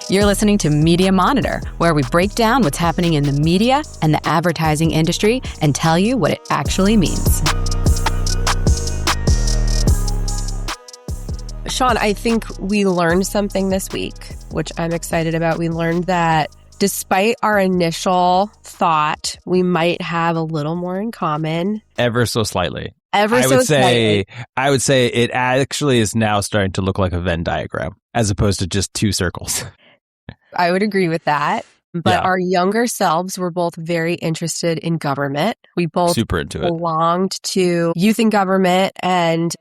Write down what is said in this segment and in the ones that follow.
You're listening to Media Monitor, where we break down what's happening in the media and the advertising industry and tell you what it actually means. Sean, I think we learned something this week, which I'm excited about. We learned that despite our initial thought, we might have a little more in common. Ever so slightly. I would say it actually is now starting to look like a Venn diagram as opposed to just two circles. I would agree with that. But Yeah. Our younger selves were both very interested in government. We both Super into it. belonged to youth in government, and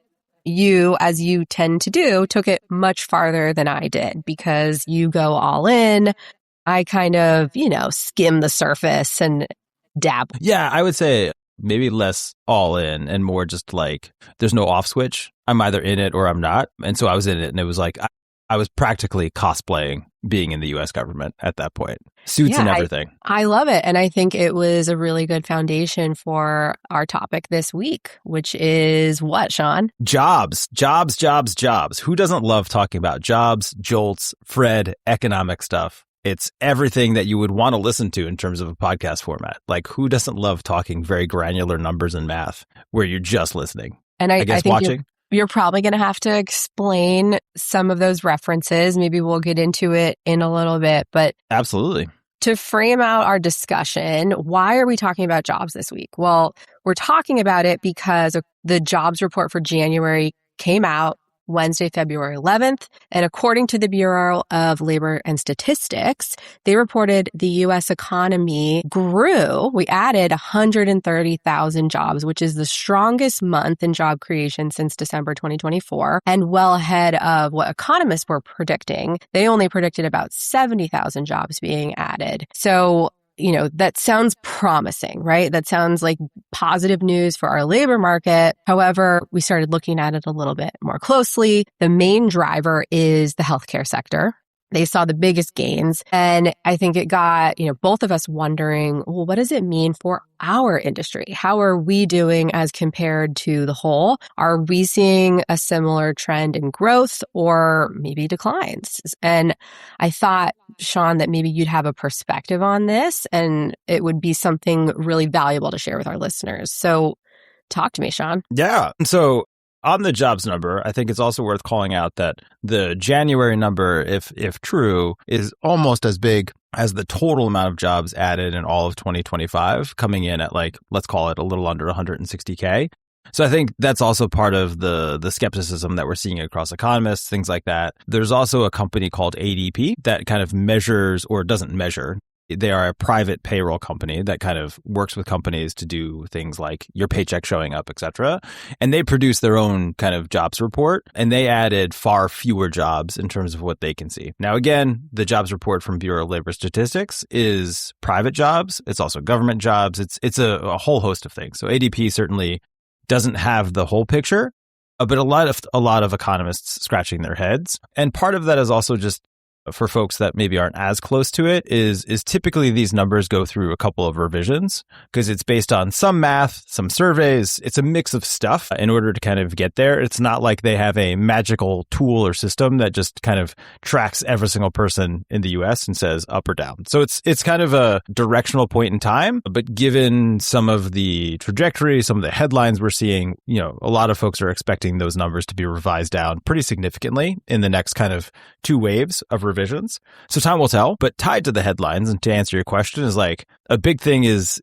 you, as you tend to do, took it much farther than I did because you go all in. I kind of, skim the surface and dabble. Yeah, I would say maybe less all in and more just like there's no off switch. I'm either in it or I'm not. And so I was in it, and it was like I was practically cosplaying being in the U.S. government at that point. Suits and everything. I love it. And I think it was a really good foundation for our topic this week, which is what, Sean? Jobs. Who doesn't love talking about jobs, jolts, Fred, economic stuff? It's everything that you would want to listen to in terms of a podcast format. Like, who doesn't love talking very granular numbers and math where you're just listening? And I guess think watching. You're probably going to have to explain some of those references. Maybe we'll get into it in a little bit. But Absolutely. to frame out our discussion, why are we talking about jobs this week? Well, we're talking about it because the jobs report for January came out Wednesday, February 11th. And according to the Bureau of Labor and Statistics, they reported the U.S. economy grew. We added 130,000 jobs, which is the strongest month in job creation since December 2024, and well ahead of what economists were predicting. They only predicted about 70,000 jobs being added. So that sounds promising, right? That sounds like positive news for our labor market. However, we started looking at it a little bit more closely. The main driver is the healthcare sector. They saw the biggest gains. And I think it got, both of us wondering, well, what does it mean for our industry? How are we doing as compared to the whole? Are we seeing a similar trend in growth or maybe declines? And I thought, Sean, that maybe you'd have a perspective on this and it would be something really valuable to share with our listeners. So talk to me, Sean. Yeah. So on the jobs number, I think it's also worth calling out that the January number, if true, is almost as big as the total amount of jobs added in all of 2025, coming in at let's call it a little under 160K. So I think that's also part of the skepticism that we're seeing across economists, things like that. There's also a company called ADP that kind of measures or doesn't measure. They are a private payroll company that kind of works with companies to do things like your paycheck showing up, et cetera. And they produce their own kind of jobs report, and they added far fewer jobs in terms of what they can see. Now, again, the jobs report from Bureau of Labor Statistics is private jobs. It's also government jobs. It's a whole host of things. So ADP certainly doesn't have the whole picture, but a lot of economists scratching their heads. And part of that is also just for folks that maybe aren't as close to it is typically these numbers go through a couple of revisions because it's based on some math, some surveys. It's a mix of stuff in order to kind of get there. It's not like they have a magical tool or system that just kind of tracks every single person in the US and says up or down. So it's kind of a directional point in time, but given some of the trajectory, some of the headlines we're seeing, a lot of folks are expecting those numbers to be revised down pretty significantly in the next kind of two waves of revisions. So time will tell, but tied to the headlines and to answer your question is a big thing is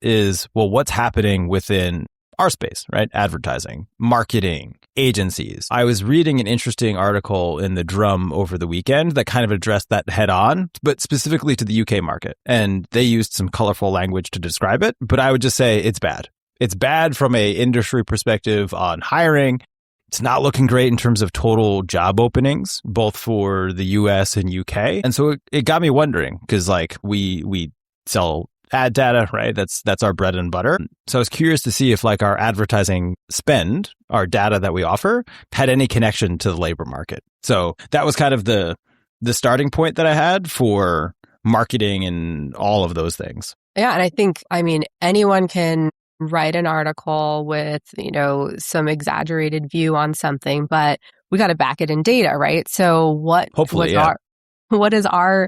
well, what's happening within our space, right? Advertising, marketing, agencies. I was reading an interesting article in the Drum over the weekend that kind of addressed that head on, but specifically to the UK market. And they used some colorful language to describe it, but I would just say it's bad. It's bad from a industry perspective on hiring. It's not looking great in terms of total job openings, both for the US and UK. And so it got me wondering because we sell ad data, right? That's our bread and butter. So I was curious to see if our advertising spend, our data that we offer, had any connection to the labor market. So that was kind of the starting point that I had for marketing and all of those things. Yeah. And I think, anyone can write an article with, some exaggerated view on something, but we got to back it in data, right? So Hopefully, yeah. what does our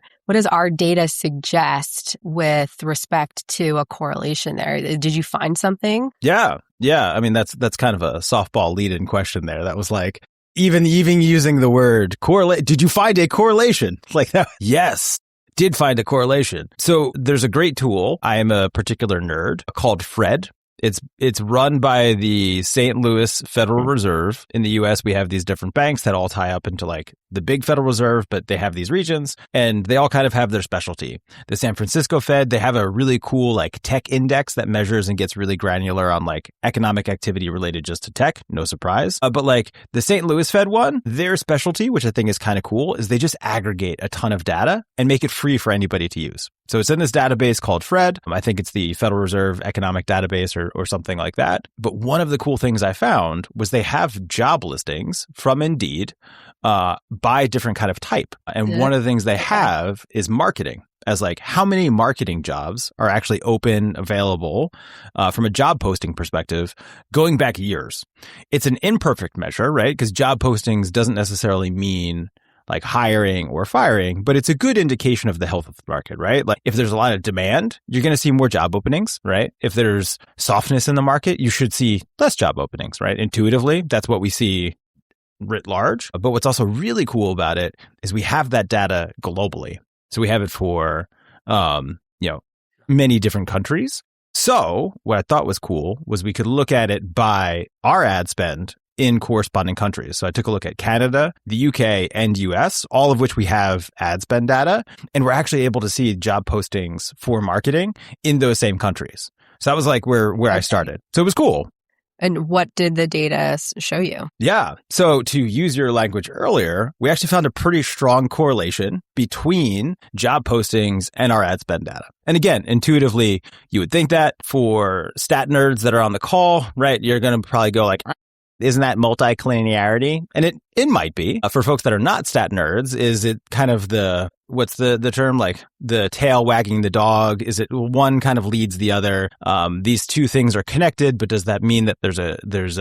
data suggest with respect to a correlation there? Did you find something? Yeah. I mean, that's kind of a softball lead-in question there. That was like, even using the word correlate, did you find a correlation? Like that? Yes, did find a correlation. So there's a great tool. I am a particular nerd called Fred. It's run by the St. Louis Federal Reserve. In the US, we have these different banks that all tie up into like the big Federal Reserve, but they have these regions and they all kind of have their specialty. The San Francisco Fed, they have a really cool like tech index that measures and gets really granular on like economic activity related just to tech. No surprise. But like the St. Louis Fed one, their specialty, which I think is kind of cool, is they just aggregate a ton of data and make it free for anybody to use. So it's in this database called Fred. I think it's the Federal Reserve Economic Database or something like that. But one of the cool things I found was they have job listings from Indeed by different kind of type. And one of the things they have is marketing, as like how many marketing jobs are actually open, available from a job posting perspective going back years. It's an imperfect measure, right? Because job postings doesn't necessarily mean like hiring or firing, but it's a good indication of the health of the market, right? Like if there's a lot of demand, you're going to see more job openings, right? If there's softness in the market, you should see less job openings, right? Intuitively, that's what we see writ large. But what's also really cool about it is we have that data globally. So we have it for, many different countries. So what I thought was cool was we could look at it by our ad spend in corresponding countries. So I took a look at Canada, the UK, and US, all of which we have ad spend data, and we're actually able to see job postings for marketing in those same countries. So that was like where I started. So it was cool. And what did the data show you? Yeah. So to use your language earlier, we actually found a pretty strong correlation between job postings and our ad spend data. And again, intuitively, you would think that for stat nerds that are on the call, right, you're going to probably go like, isn't that multi-collinearity? And it might be. For folks that are not stat nerds, is it kind of what's the term? Like the tail wagging the dog? Is it one kind of leads the other? These two things are connected, but does that mean that there's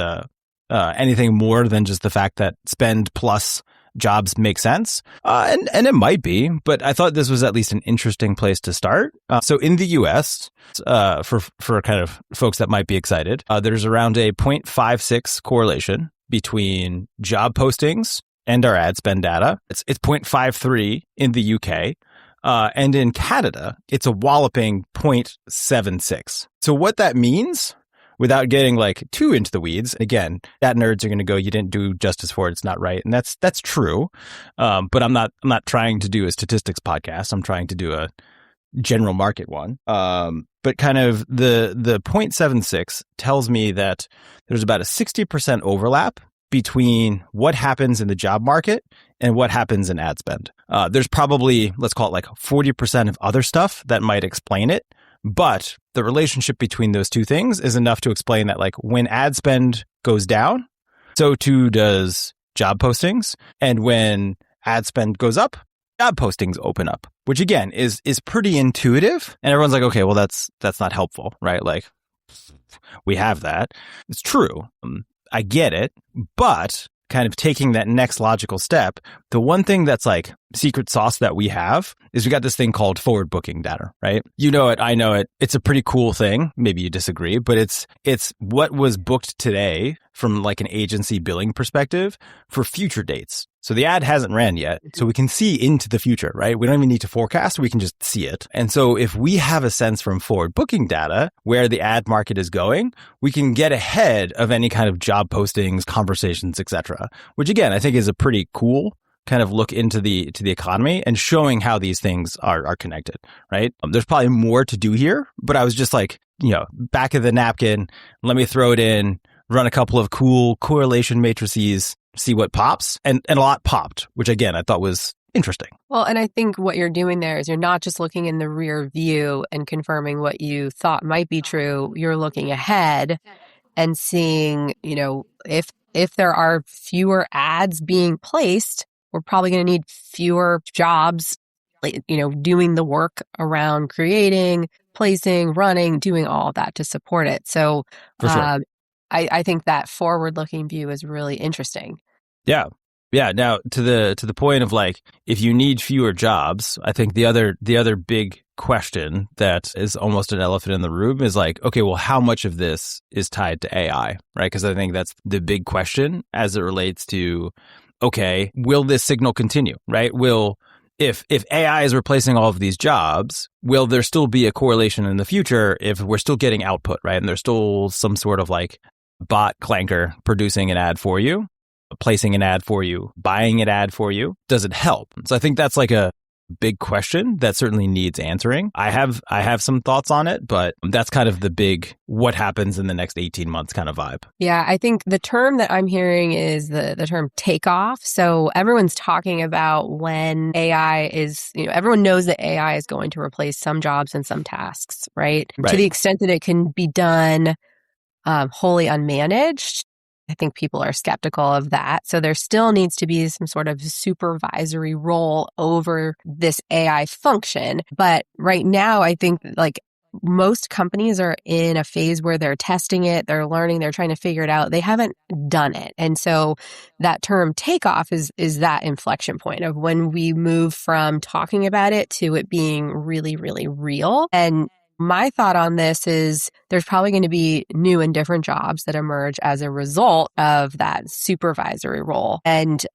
anything more than just the fact that spend plus jobs make sense? And it might be, but I thought this was at least an interesting place to start. So in the US, for kind of folks that might be excited, there's around a 0.56 correlation between job postings and our ad spend data. It's 0.53 in the UK. And in Canada, it's a walloping 0.76. So what that means, without getting like too into the weeds, again, that nerds are going to go, you didn't do justice for it, it's not right. And that's true. But I'm not trying to do a statistics podcast. I'm trying to do a general market one. But kind of the 0.76 tells me that there's about a 60% overlap between what happens in the job market and what happens in ad spend. There's probably, let's call it like 40% of other stuff that might explain it. But the relationship between those two things is enough to explain that like when ad spend goes down, so too does job postings. And when ad spend goes up, job postings open up, which again is pretty intuitive. And everyone's like, okay, well, that's not helpful, right? Like we have that. It's true. I get it. But kind of taking that next logical step, the one thing that's like secret sauce that we have is we got this thing called forward booking data, right? You know it, I know it. It's a pretty cool thing. Maybe you disagree, but it's what was booked today from like an agency billing perspective for future dates. So the ad hasn't ran yet, so we can see into the future, right? We don't even need to forecast, we can just see it. And so if we have a sense from forward booking data where the ad market is going, we can get ahead of any kind of job postings, conversations, etc. Which again, I think is a pretty cool kind of look into the economy and showing how these things are connected, right? There's probably more to do here, but I was just like, back of the napkin, let me throw it in, run a couple of cool correlation matrices, see what pops. And a lot popped, which again, I thought was interesting. Well, and I think what you're doing there is you're not just looking in the rear view and confirming what you thought might be true. You're looking ahead and seeing, if there are fewer ads being placed, we're probably going to need fewer jobs, doing the work around creating placing, running, doing all of that to support it. So For sure. I think that forward-looking view is really interesting. Yeah. Yeah. Now to the point of like, if you need fewer jobs, I think the other big question that is almost an elephant in the room is like, okay, well, how much of this is tied to AI, right? Because I think that's the big question as it relates to, okay, will this signal continue, right? If AI is replacing all of these jobs, will there still be a correlation in the future if we're still getting output, right? And there's still some sort of like bot clanker producing an ad for you, placing an ad for you, buying an ad for you? Does it help? So I think that's like a big question that certainly needs answering. I have some thoughts on it, but that's kind of the big what happens in the next 18 months kind of vibe. Yeah, I think the term that I'm hearing is the term takeoff. So everyone's talking about when AI is, everyone knows that AI is going to replace some jobs and some tasks, right? To the extent that it can be done wholly unmanaged, I think people are skeptical of that. So there still needs to be some sort of supervisory role over this AI function. But right now, I think like most companies are in a phase where they're testing it, they're learning, they're trying to figure it out. They haven't done it. And so that term takeoff is that inflection point of when we move from talking about it to it being really, really real. And my thought on this is there's probably going to be new and different jobs that emerge as a result of that supervisory role. And,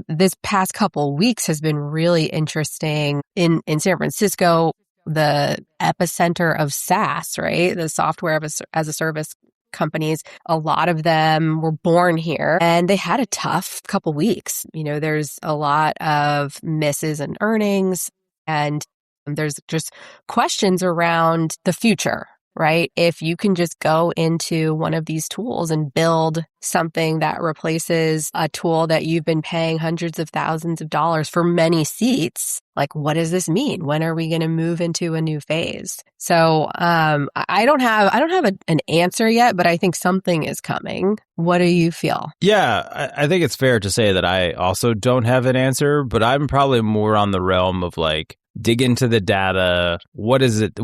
this past couple weeks has been really interesting in San Francisco, the epicenter of SaaS, right? The software as a service companies. A lot of them were born here and they had a tough couple weeks. There's a lot of misses in earnings and there's just questions around the future, right? If you can just go into one of these tools and build something that replaces a tool that you've been paying hundreds of thousands of dollars for many seats, like what does this mean? When are we going to move into a new phase? So I don't have an answer yet, but I think something is coming. What do you feel? Yeah, I think it's fair to say that I also don't have an answer, but I'm probably more on the realm of like, dig into the data. What is it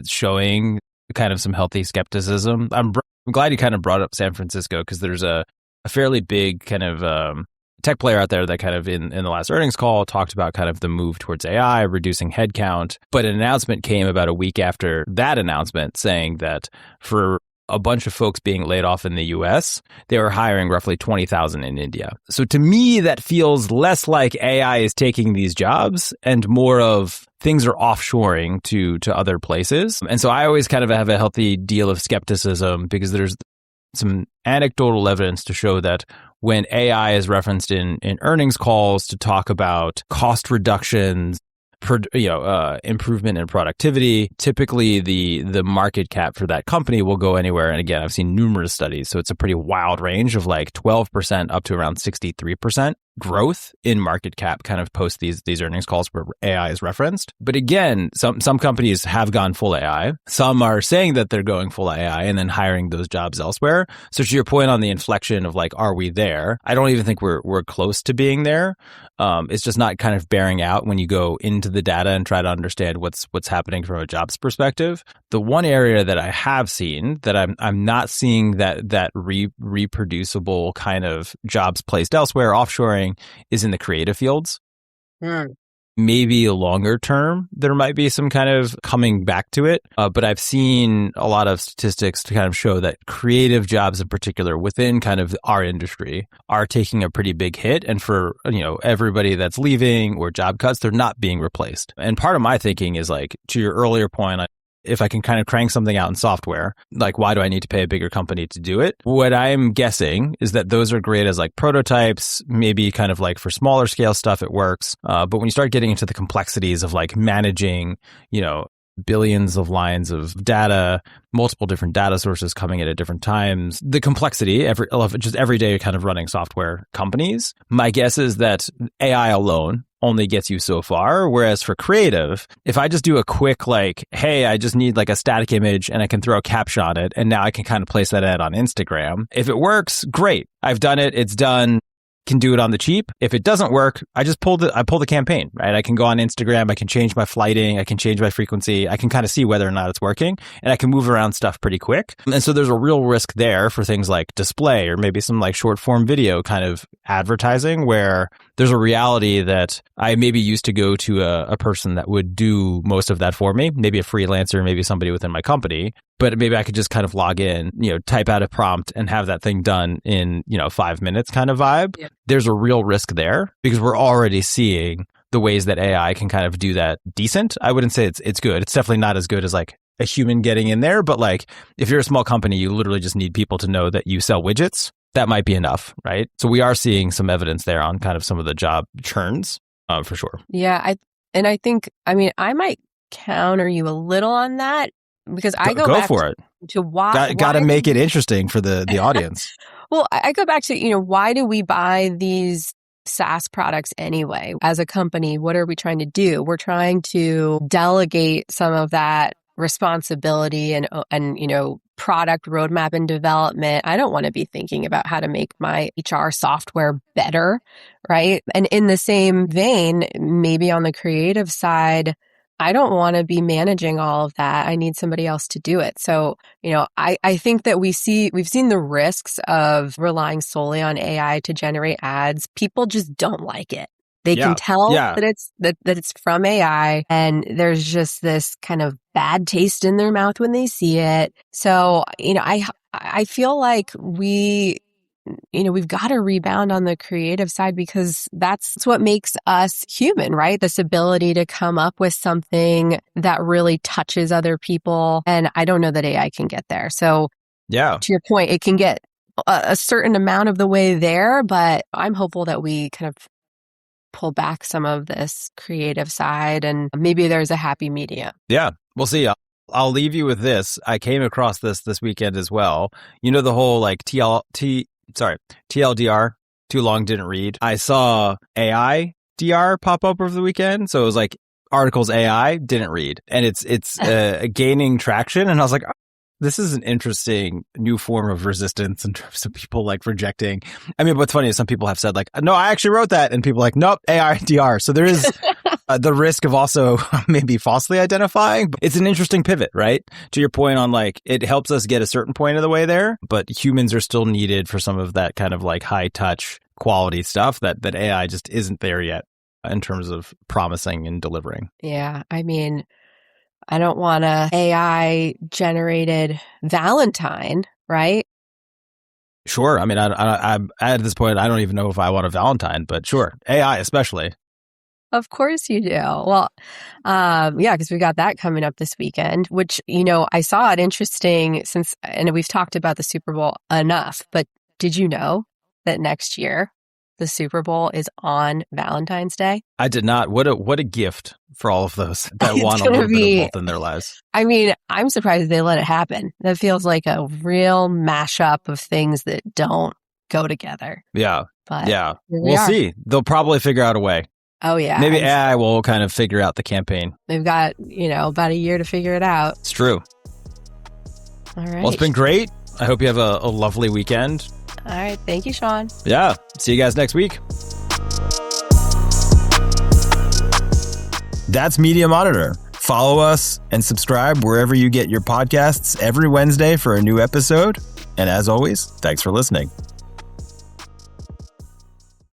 showing? Kind of some healthy skepticism. I'm glad you kind of brought up San Francisco because there's a fairly big kind of tech player out there that kind of in the last earnings call talked about kind of the move towards AI, reducing headcount. But an announcement came about a week after that announcement saying that for a bunch of folks being laid off in the US, they were hiring roughly 20,000 in India. So to me, that feels less like AI is taking these jobs and more of things are offshoring to other places. And so I always kind of have a healthy deal of skepticism because there's some anecdotal evidence to show that when AI is referenced in earnings calls to talk about cost reductions, improvement in productivity, typically the market cap for that company will go anywhere. And again, I've seen numerous studies, so it's a pretty wild range of like 12% up to around 63% growth in market cap kind of post these earnings calls where AI is referenced. But again, some companies have gone full AI. Some are saying that they're going full AI and then hiring those jobs elsewhere. So to your point on the inflection of like, are we there? I don't even think we're close to being there. It's just not kind of bearing out when you go into the data and try to understand what's happening from a jobs perspective. The one area that I have seen that I'm not seeing that reproducible kind of jobs placed elsewhere, offshoring, is in the creative fields. Maybe a longer term, there might be some kind of coming back to it. But I've seen a lot of statistics to kind of show that creative jobs in particular within kind of our industry are taking a pretty big hit. And for, everybody that's leaving or job cuts, they're not being replaced. And part of my thinking is like, to your earlier point, if I can kind of crank something out in software, like why do I need to pay a bigger company to do it? What I'm guessing is that those are great as like prototypes, maybe kind of like for smaller scale stuff, it works. But when you start getting into the complexities of like managing, billions of lines of data, multiple different data sources coming at different times, the complexity, every day kind of running software companies, my guess is that AI alone only gets you so far. Whereas for creative, if I just do a quick like, hey, I just need like a static image and I can throw a caption on it and now I can kind of place that ad on Instagram. If it works, great. I've done it. It's done. can do it on the cheap. If it doesn't work, I pull the campaign, right? I can go on Instagram, I can change my flighting, I can change my frequency, I can kind of see whether or not it's working, and I can move around stuff pretty quick. And so there's a real risk there for things like display or maybe some like short form video kind of advertising, where there's a reality that I maybe used to go to a person that would do most of that for me, maybe a freelancer, maybe somebody within my company, but maybe I could just kind of log in, type out a prompt and have that thing done in, 5 minutes kind of vibe. Yep. There's a real risk there because we're already seeing the ways that AI can kind of do that decent. I wouldn't say it's good. It's definitely not as good as like a human getting in there. But like if you're a small company, you literally just need people to know that you sell widgets. That might be enough, right? So we are seeing some evidence there on kind of some of the job churns for sure. Yeah. I think, I might counter you a little on that because I go back for it. To why. Got to make it interesting for the audience. Well, I go back to, why do we buy these SaaS products anyway? As a company, what are we trying to do? We're trying to delegate some of that responsibility and product roadmap and development. I don't want to be thinking about how to make my HR software better, right? And in the same vein, maybe on the creative side, I don't want to be managing all of that. I need somebody else to do it. So, I think that we've seen the risks of relying solely on AI to generate ads. People just don't like it. They can tell that it's from AI, and there's just this kind of bad taste in their mouth when they see it. So, I feel like we've got to rebound on the creative side because that's what makes us human, right? This ability to come up with something that really touches other people. And I don't know that AI can get there. So to your point, it can get a certain amount of the way there, but I'm hopeful that we kind of pull back some of this creative side and maybe there's a happy medium. Yeah, we'll see. I'll leave you with this. I came across this weekend as well. The whole like TLDR, too long, didn't read. I saw AI DR pop up over the weekend. So it was like articles AI, didn't read. And it's gaining traction. And I was like, oh, this is an interesting new form of resistance in terms of people like rejecting. What's funny is some people have said like, no, I actually wrote that. And people are like, nope, AI DR. So there is the risk of also maybe falsely identifying. But it's an interesting pivot, right? To your point on like, it helps us get a certain point of the way there, but humans are still needed for some of that kind of like high touch quality stuff that AI just isn't there yet in terms of promising and delivering. Yeah. I don't want a AI generated Valentine, right? Sure. I'm at this point, I don't even know if I want a Valentine, but sure. AI especially. Of course you do. Well, because we got that coming up this weekend, which, I saw it interesting and we've talked about the Super Bowl enough, but did you know that next year the Super Bowl is on Valentine's Day? I did not. What a gift for all of those that want a little bit of both in their lives. I'm surprised they let it happen. That feels like a real mashup of things that don't go together. Yeah. But we'll see. They'll probably figure out a way. Oh, yeah. Maybe AI will kind of figure out the campaign. They've got, about a year to figure it out. It's true. All right. Well, it's been great. I hope you have a lovely weekend. All right. Thank you, Sean. Yeah. See you guys next week. That's Media Monitor. Follow us and subscribe wherever you get your podcasts every Wednesday for a new episode. And as always, thanks for listening.